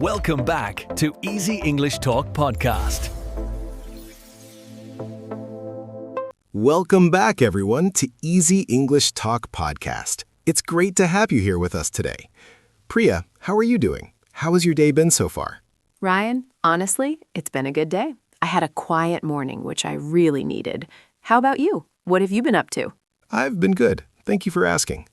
Welcome back to Easy English Talk Podcast. Welcome back, everyone, to Easy English Talk Podcast. It's great to have you here with us today. Priya, how are you doing? How has your day been so far? Ryan, honestly, it's been a good day. I had a quiet morning, which I really needed. How about you? What have you been up to? I've been good. Thank you for asking.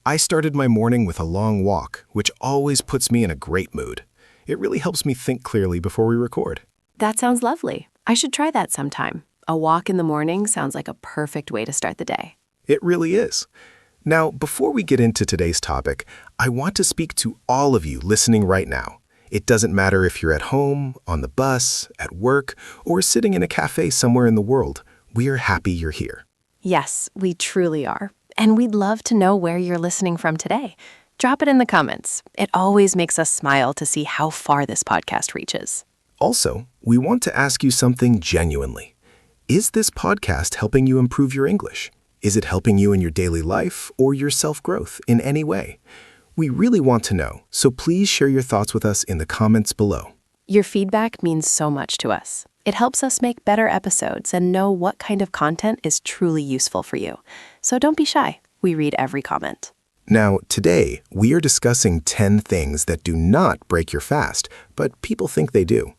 I started my morning with a long walk, which always puts me in a great mood. It really helps me think clearly before we record. That sounds lovely. I should try that sometime. A walk in the morning sounds like a perfect way to start the day. It really is. Now, before we get into today's topic, I want to speak to all of you listening right now. It doesn't matter if you're at home, on the bus, at work, or sitting in a cafe somewhere in the world. We are happy you're here. Yes, we truly are. And we'd love to know where you're listening from today. Drop it in the comments. It always makes us smile to see how far this podcast reaches. Also, we want to ask you something genuinely. Is this podcast helping you improve your English? Is it helping you in your daily life or your self-growth in any way? We really want to know, so please share your thoughts with us in the comments below. Your feedback means so much to us. It helps us make better episodes and know what kind of content is truly useful for you. So don't be shy. We read every comment. Now, today, we are discussing 10 things that do not break your fast, but people think they do.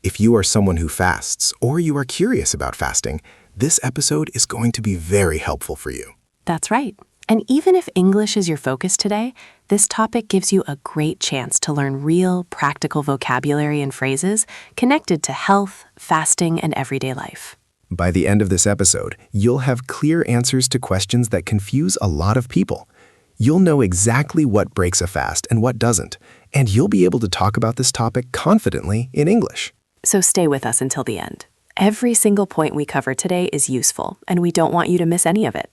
If you are someone who fasts or you are curious about fasting, this episode is going to be very helpful for you. That's right. And even if English is your focus today, this topic gives you a great chance to learn real, practical vocabulary and phrases connected to health, fasting, and everyday life. By the end of this episode, you'll have clear answers to questions that confuse a lot of people. You'll know exactly what breaks a fast and what doesn't, and you'll be able to talk about this topic confidently in English. So stay with us until the end. Every single point we cover today is useful, and we don't want you to miss any of it.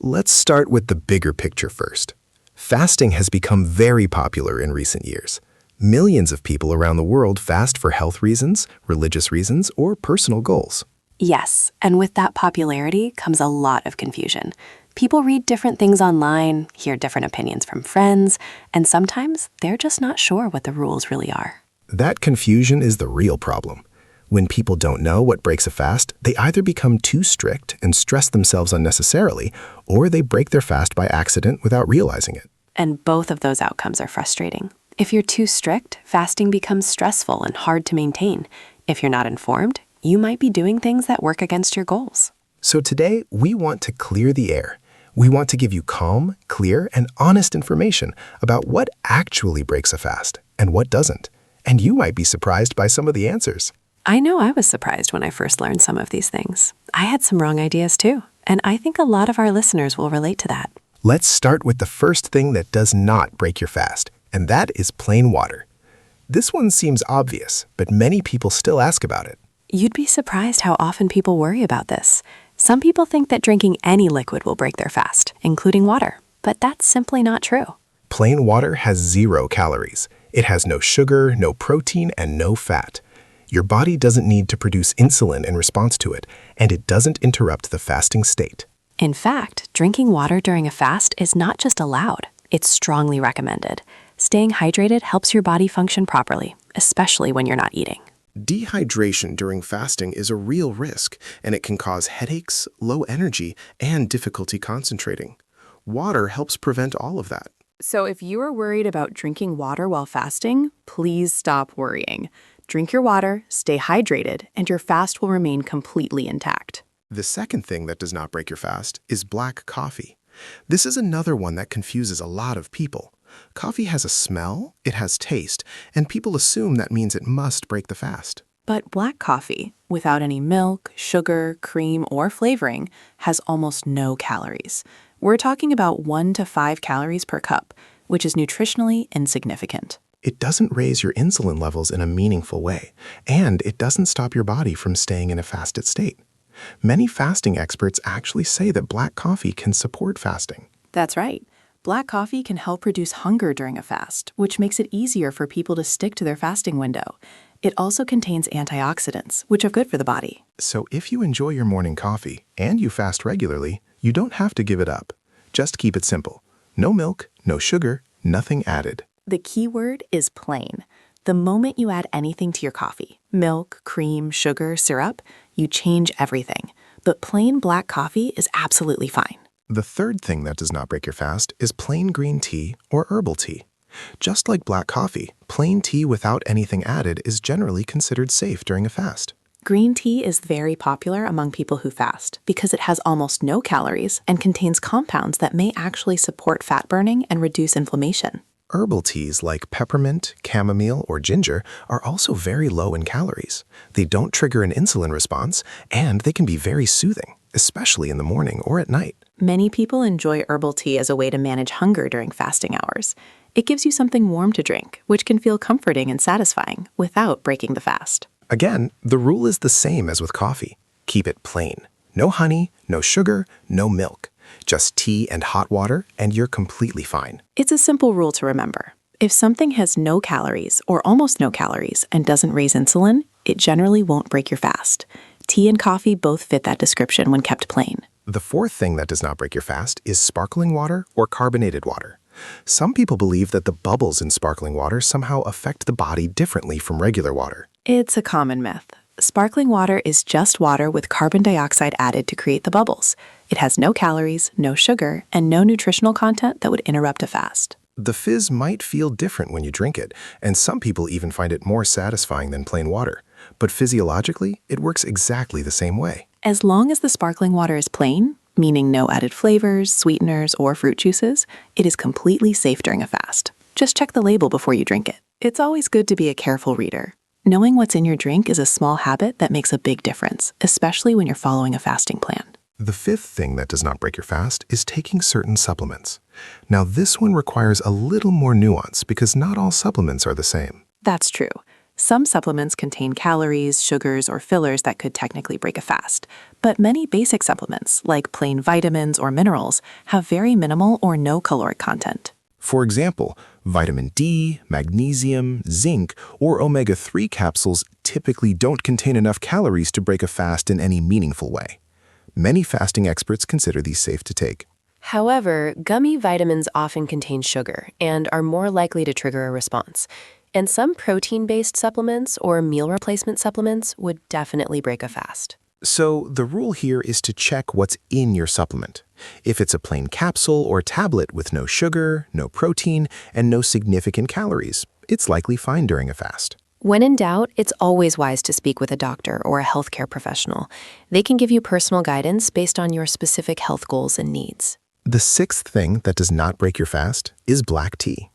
Let's start with the bigger picture first. Fasting has become very popular in recent years. Millions of people around the world fast for health reasons, religious reasons, or personal goals. Yes, and with that popularity comes a lot of confusion. People read different things online, hear different opinions from friends, and sometimes they're just not sure what the rules really are. That confusion is the real problem. When people don't know what breaks a fast, they either become too strict and stress themselves unnecessarily, or they break their fast by accident without realizing it. And both of those outcomes are frustrating. If you're too strict, fasting becomes stressful and hard to maintain. If you're not informed, you might be doing things that work against your goals. So today, we want to clear the air. We want to give you calm, clear, and honest information about what actually breaks a fast and what doesn't. And you might be surprised by some of the answers. I know I was surprised when I first learned some of these things. I had some wrong ideas too, and I think a lot of our listeners will relate to that. Let's start with the first thing that does not break your fast, and that is plain water. This one seems obvious, but many people still ask about it. You'd be surprised how often people worry about this. Some people think that drinking any liquid will break their fast, including water, but that's simply not true. Plain water has 0 calories. It has no sugar, no protein, and no fat. Your body doesn't need to produce insulin in response to it, and it doesn't interrupt the fasting state. In fact, drinking water during a fast is not just allowed, it's strongly recommended. Staying hydrated helps your body function properly, especially when you're not eating. Dehydration during fasting is a real risk, and it can cause headaches, low energy, and difficulty concentrating. Water helps prevent all of that. So if you are worried about drinking water while fasting, please stop worrying. Drink your water, stay hydrated, and your fast will remain completely intact. The second thing that does not break your fast is black coffee. This is another one that confuses a lot of people. Coffee has a smell, it has taste, and people assume that means it must break the fast. But black coffee, without any milk, sugar, cream, or flavoring, has almost no calories. We're talking about 1 to 5 calories per cup, which is nutritionally insignificant. It doesn't raise your insulin levels in a meaningful way, and it doesn't stop your body from staying in a fasted state. Many fasting experts actually say that black coffee can support fasting. That's right. Black coffee can help reduce hunger during a fast, which makes it easier for people to stick to their fasting window. It also contains antioxidants, which are good for the body. So if you enjoy your morning coffee and you fast regularly, you don't have to give it up. Just keep it simple. No milk, no sugar, nothing added. The key word is plain. The moment you add anything to your coffee, milk, cream, sugar, syrup, you change everything. But plain black coffee is absolutely fine. The third thing that does not break your fast is plain green tea or herbal tea. Just like black coffee, plain tea without anything added is generally considered safe during a fast. Green tea is very popular among people who fast because it has almost no calories and contains compounds that may actually support fat burning and reduce inflammation. Herbal teas like peppermint, chamomile, or ginger are also very low in calories. They don't trigger an insulin response, and they can be very soothing, especially in the morning or at night. Many people enjoy herbal tea as a way to manage hunger during fasting hours. It gives you something warm to drink, which can feel comforting and satisfying without breaking the fast. Again, the rule is the same as with coffee. Keep it plain. No honey, no sugar, no milk. Just tea and hot water, and you're completely fine. It's a simple rule to remember. If something has no calories or almost no calories and doesn't raise insulin, it generally won't break your fast. Tea and coffee both fit that description when kept plain. The fourth thing that does not break your fast is sparkling water or carbonated water. Some people believe that the bubbles in sparkling water somehow affect the body differently from regular water. It's a common myth. Sparkling water is just water with carbon dioxide added to create the bubbles. It has no calories, no sugar, and no nutritional content that would interrupt a fast. The fizz might feel different when you drink it, and some people even find it more satisfying than plain water. But physiologically, it works exactly the same way. As long as the sparkling water is plain, meaning no added flavors, sweeteners, or fruit juices, it is completely safe during a fast. Just check the label before you drink it. It's always good to be a careful reader. Knowing what's in your drink is a small habit that makes a big difference, especially when you're following a fasting plan. The fifth thing that does not break your fast is taking certain supplements. Now, this one requires a little more nuance because not all supplements are the same. That's true. Some supplements contain calories, sugars, or fillers that could technically break a fast. But many basic supplements, like plain vitamins or minerals, have very minimal or no caloric content. For example, vitamin D, magnesium, zinc, or omega-3 capsules typically don't contain enough calories to break a fast in any meaningful way. Many fasting experts consider these safe to take. However, gummy vitamins often contain sugar and are more likely to trigger a response. And some protein-based supplements or meal replacement supplements would definitely break a fast. So the rule here is to check what's in your supplement. If it's a plain capsule or tablet with no sugar, no protein, and no significant calories, it's likely fine during a fast. When in doubt, it's always wise to speak with a doctor or a healthcare professional. They can give you personal guidance based on your specific health goals and needs. The sixth thing that does not break your fast is black tea.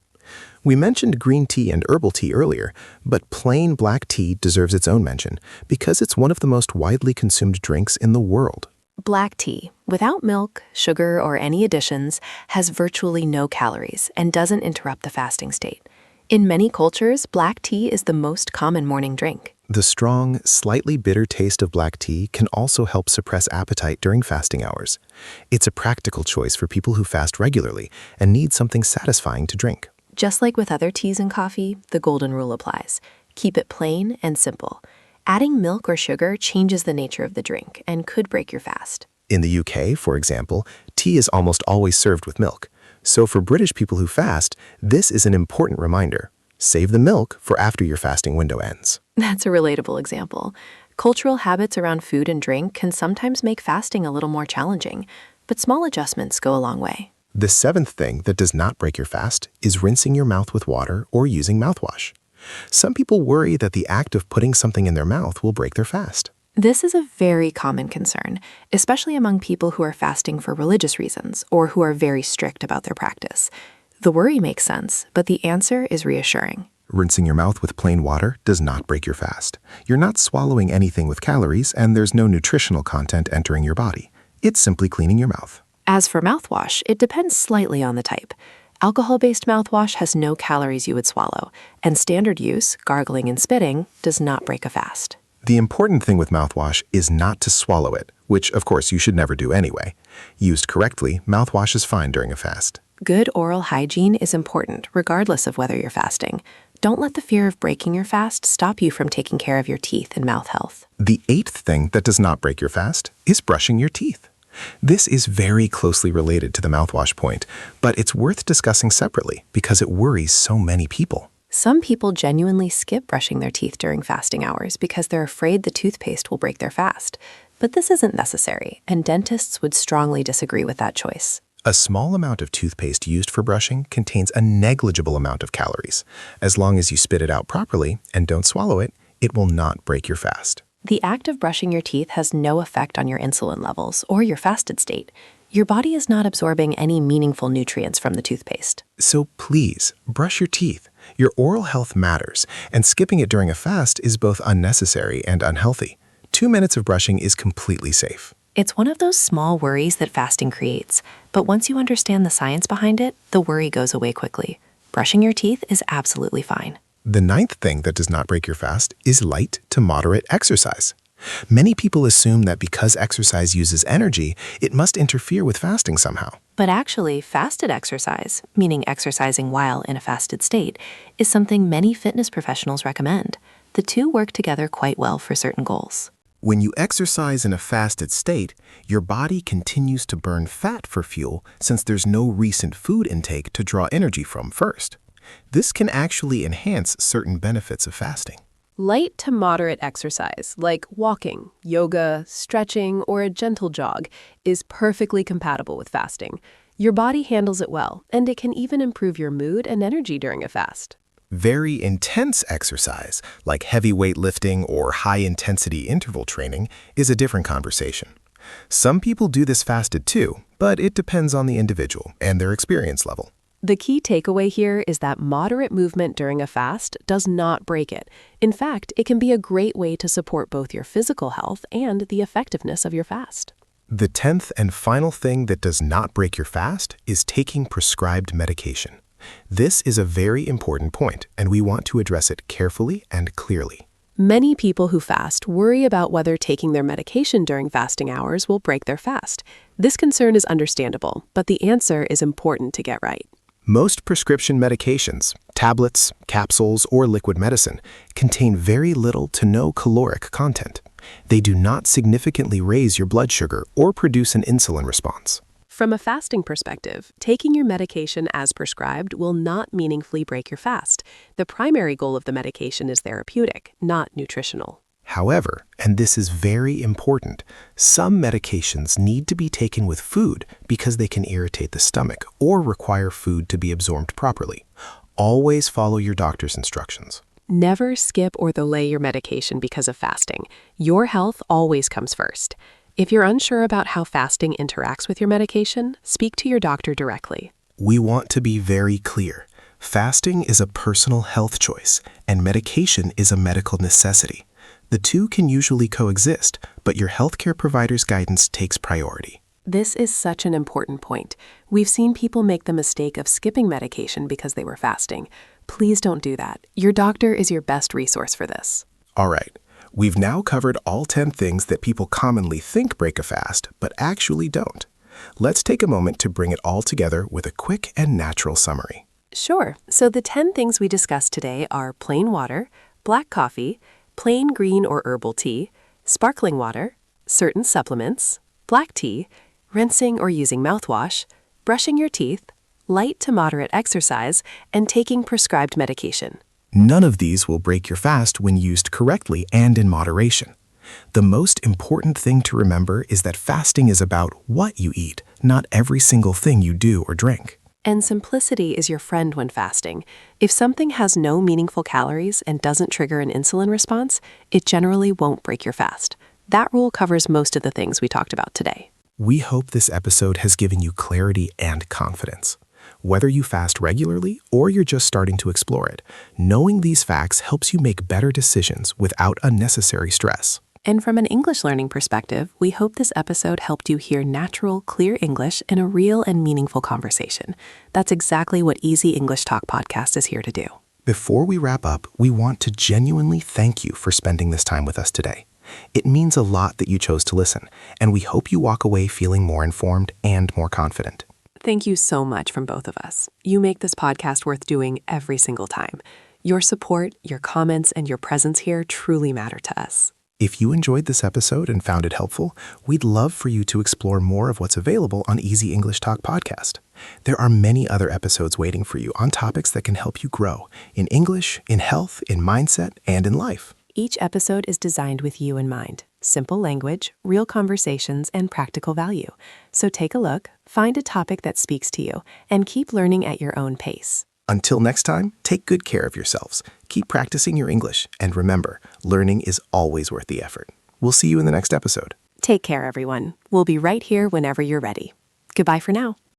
We mentioned green tea and herbal tea earlier, but plain black tea deserves its own mention because it's one of the most widely consumed drinks in the world. Black tea, without milk, sugar, or any additions, has virtually no calories and doesn't interrupt the fasting state. In many cultures, black tea is the most common morning drink. The strong, slightly bitter taste of black tea can also help suppress appetite during fasting hours. It's a practical choice for people who fast regularly and need something satisfying to drink. Just like with other teas and coffee, the golden rule applies. Keep it plain and simple. Adding milk or sugar changes the nature of the drink and could break your fast. In the UK, for example, tea is almost always served with milk. So for British people who fast, this is an important reminder. Save the milk for after your fasting window ends. That's a relatable example. Cultural habits around food and drink can sometimes make fasting a little more challenging, but small adjustments go a long way. The seventh thing that does not break your fast is rinsing your mouth with water or using mouthwash. Some people worry that the act of putting something in their mouth will break their fast. This is a very common concern, especially among people who are fasting for religious reasons or who are very strict about their practice. The worry makes sense, but the answer is reassuring. Rinsing your mouth with plain water does not break your fast. You're not swallowing anything with calories, and there's no nutritional content entering your body. It's simply cleaning your mouth. As for mouthwash, it depends slightly on the type. Alcohol-based mouthwash has no calories you would swallow, and standard use, gargling and spitting, does not break a fast. The important thing with mouthwash is not to swallow it, which, of course, you should never do anyway. Used correctly, mouthwash is fine during a fast. Good oral hygiene is important, regardless of whether you're fasting. Don't let the fear of breaking your fast stop you from taking care of your teeth and mouth health. The eighth thing that does not break your fast is brushing your teeth. This is very closely related to the mouthwash point, but it's worth discussing separately because it worries so many people. Some people genuinely skip brushing their teeth during fasting hours because they're afraid the toothpaste will break their fast. But this isn't necessary, and dentists would strongly disagree with that choice. A small amount of toothpaste used for brushing contains a negligible amount of calories. As long as you spit it out properly and don't swallow it, it will not break your fast. The act of brushing your teeth has no effect on your insulin levels or your fasted state. Your body is not absorbing any meaningful nutrients from the toothpaste. So please, brush your teeth. Your oral health matters, and skipping it during a fast is both unnecessary and unhealthy. 2 minutes of brushing is completely safe. It's one of those small worries that fasting creates, but once you understand the science behind it, the worry goes away quickly. Brushing your teeth is absolutely fine. The 9th thing that does not break your fast is light to moderate exercise. Many people assume that because exercise uses energy, it must interfere with fasting somehow. But actually, fasted exercise, meaning exercising while in a fasted state, is something many fitness professionals recommend. The two work together quite well for certain goals. When you exercise in a fasted state, your body continues to burn fat for fuel since there's no recent food intake to draw energy from first. This can actually enhance certain benefits of fasting. Light to moderate exercise, like walking, yoga, stretching, or a gentle jog, is perfectly compatible with fasting. Your body handles it well, and it can even improve your mood and energy during a fast. Very intense exercise, like heavy weightlifting or high-intensity interval training, is a different conversation. Some people do this fasted too, but it depends on the individual and their experience level. The key takeaway here is that moderate movement during a fast does not break it. In fact, it can be a great way to support both your physical health and the effectiveness of your fast. The 10th and final thing that does not break your fast is taking prescribed medication. This is a very important point, and we want to address it carefully and clearly. Many people who fast worry about whether taking their medication during fasting hours will break their fast. This concern is understandable, but the answer is important to get right. Most prescription medications, tablets, capsules, or liquid medicine, contain very little to no caloric content. They do not significantly raise your blood sugar or produce an insulin response. From a fasting perspective, taking your medication as prescribed will not meaningfully break your fast. The primary goal of the medication is therapeutic, not nutritional. However, and this is very important, some medications need to be taken with food because they can irritate the stomach or require food to be absorbed properly. Always follow your doctor's instructions. Never skip or delay your medication because of fasting. Your health always comes first. If you're unsure about how fasting interacts with your medication, speak to your doctor directly. We want to be very clear. Fasting is a personal health choice, and medication is a medical necessity. The two can usually coexist, but your healthcare provider's guidance takes priority. This is such an important point. We've seen people make the mistake of skipping medication because they were fasting. Please don't do that. Your doctor is your best resource for this. All right, we've now covered all 10 things that people commonly think break a fast, but actually don't. Let's take a moment to bring it all together with a quick and natural summary. Sure. So the 10 things we discussed today are plain water, black coffee, plain green or herbal tea, sparkling water, certain supplements, black tea, rinsing or using mouthwash, brushing your teeth, light to moderate exercise, and taking prescribed medication. None of these will break your fast when used correctly and in moderation. The most important thing to remember is that fasting is about what you eat, not every single thing you do or drink. And simplicity is your friend when fasting. If something has no meaningful calories and doesn't trigger an insulin response, it generally won't break your fast. That rule covers most of the things we talked about today. We hope this episode has given you clarity and confidence. Whether you fast regularly or you're just starting to explore it, knowing these facts helps you make better decisions without unnecessary stress. And from an English learning perspective, we hope this episode helped you hear natural, clear English in a real and meaningful conversation. That's exactly what Easy English Talk Podcast is here to do. Before we wrap up, we want to genuinely thank you for spending this time with us today. It means a lot that you chose to listen, and we hope you walk away feeling more informed and more confident. Thank you so much from both of us. You make this podcast worth doing every single time. Your support, your comments, and your presence here truly matter to us. If you enjoyed this episode and found it helpful, we'd love for you to explore more of what's available on Easy English Talk Podcast. There are many other episodes waiting for you on topics that can help you grow in English, in health, in mindset, and in life. Each episode is designed with you in mind. Simple language, real conversations, and practical value. So take a look, find a topic that speaks to you, and keep learning at your own pace. Until next time, take good care of yourselves. Keep practicing your English, and remember, learning is always worth the effort. We'll see you in the next episode. Take care, everyone. We'll be right here whenever you're ready. Goodbye for now.